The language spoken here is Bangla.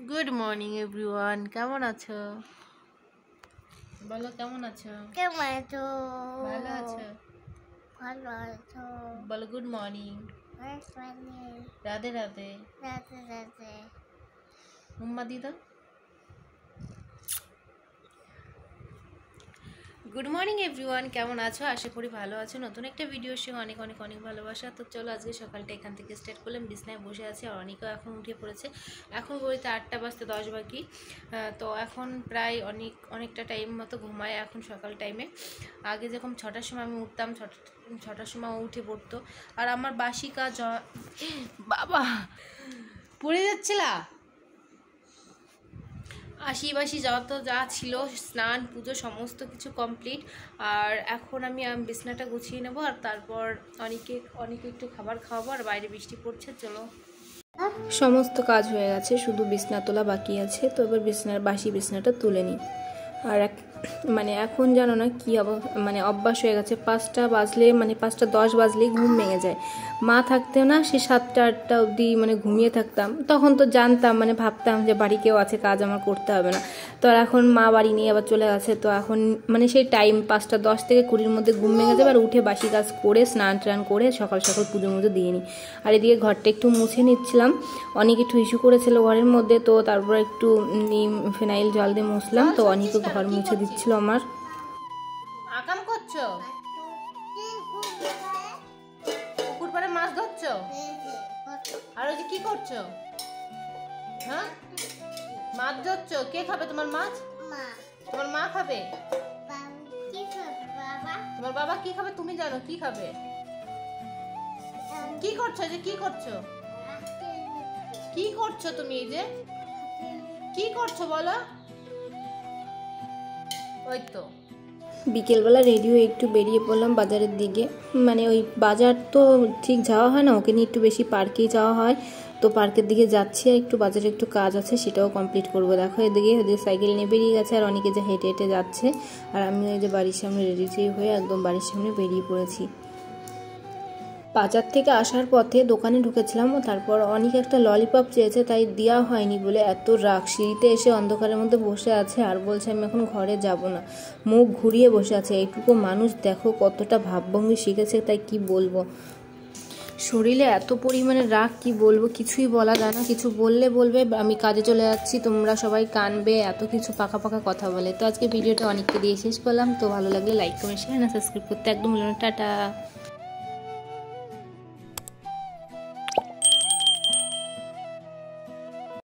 গুড মর্নিং এভরিওয়ান, কেমন আছো? বলো কেমন আছো? কেমন আছো? ভালো আছো? ভালো আছো? বলো গুড মর্নিং। রাধে রাধে। রাতে রাতে মুম্মা দি দাও। গুড মর্নিং এভরিওয়ান, কেমন আছো? আশা করি ভালো আছো। নতুন একটা ভিডিওর সঙ্গে অনেক অনেক অনেক ভালোবাসা। তো চলো আজকে সকালটা এখান থেকে স্টার্ট করলাম। বিছনায় বসে আছে আর অনেকেও এখন উঠে পড়েছে। এখন ঘড়িতে 8টা বাজতে 10 বাকি। তো এখন প্রায় অনেকটা টাইম মতো ঘুমায় এখন সকাল টাইমে। আগে যখন 6টার সময় আমি উঠতাম, 6টার সময় উঠে পড়তো। আর আমার বাসি কাজ বাবা পড়ে যাচ্ছিলা আশিবাসি যা ছিল, স্নান পুজো সমস্ত কিছু কমপ্লিট। আর এখন আমি বিছনাটা গুছিয়ে নেব আর তারপর অনেকে একটু খাবার খাওয়াবো। আর বাইরে বৃষ্টি পড়ছে। চলো, সমস্ত কাজ হয়ে গেছে, শুধু বিছনা তোলা বাকি আছে। তো এবার বাসি বিছনাটা তুলে নিই। আর এখন জানো না কি অভ্যাস হয়ে গেছে, 5টা বাজলে 5টা 10 বাজলেই ঘুম ভেঙে যায়। মা থাকতেও না, সে 7টা 8টা অবধি ঘুমিয়ে থাকতাম। তখন তো জানতাম, ভাবতাম যে বাড়ি কেউ আছে, কাজ আমার করতে হবে না। তো আর এখন মা বাড়ি নিয়ে আবার চলে গেছে। তো এখন সেই টাইম 5টা 10 থেকে 20-র মধ্যে ঘুম ভেঙে যাবে। আর উঠে বাসি কাজ করে স্নান টান করে সকাল সকাল পুজো মুজো দিয়ে নিই। আর এদিকে ঘরটা একটু মুছে নিচ্ছিলাম। অনেক একটু ইস্যু করেছিল ঘরের মধ্যে, তো তারপর একটু ফিনাইল জল দিয়ে মুছলাম। তো অনেক ঘর মুছে দিচ্ছিল আমার। আকাম করছো? পুকুর পাড়ে মাছ ধরছো? আর ওই যে কি করছো? হ্যাঁ, মাছ ধরছো? কে খাবে তোমার মাছ? তোমার মা খাবে? তোমার বাবা কি খাবে? তুমি জানো কি খাবে? কি করছো? যে কি করছো? কি করছো তুমি? এই যে কি করছো বলো? ওই তো বিকেলবেলা রেডি হয়ে একটু বেরিয়ে পড়লাম বাজারের দিকে। ওই বাজার তো ঠিক যাওয়া হয় না, ওকে নিয়ে একটু বেশি পার্কেই যাওয়া হয়। তো পার্কের দিকে যাচ্ছি, একটু বাজারে একটু কাজ আছে, সেটাও কমপ্লিট করবো। দেখো এদিকে সাইকেল নিয়ে বেরিয়ে গেছে আর অনেকে যে হেঁটে হেঁটে যাচ্ছে। আর আমি ওই যে বাড়ির সামনে রেডি হয়ে একদম বাড়ির সামনে বেরিয়ে পড়েছি। বাজার থেকে আসার পথে দোকানে ঢুকেছিলাম। তারপর অনেক একটা ললিপপ চেয়েছে, তাই দেওয়া হয়নি বলে এত রাগ। সিঁড়িতে এসে অন্ধকারের মধ্যে বসে আছে আর বলছে আমি এখন ঘরে যাব না। মুখ ঘুরিয়ে বসে আছে। এইটুকু মানুষ দেখো কতটা ভাবভঙ্গি শিখেছে, তাই কি বলবো। শরীরে এত পরিমাণে রাগ, কি বলবো, কিছুই বলা যায় না। কিছু বলবে আমি কাজে চলে যাচ্ছি, তোমরা সবাই কানবে, এত কিছু পাকা পাকা কথা বলে। তো আজকে ভিডিওটা অনেককে দিয়ে শেষ করলাম। তো ভালো লাগলে লাইক কমেন্ট শেয়ার না সাবস্ক্রাইব করতে একদম ভুলো না। টাটা।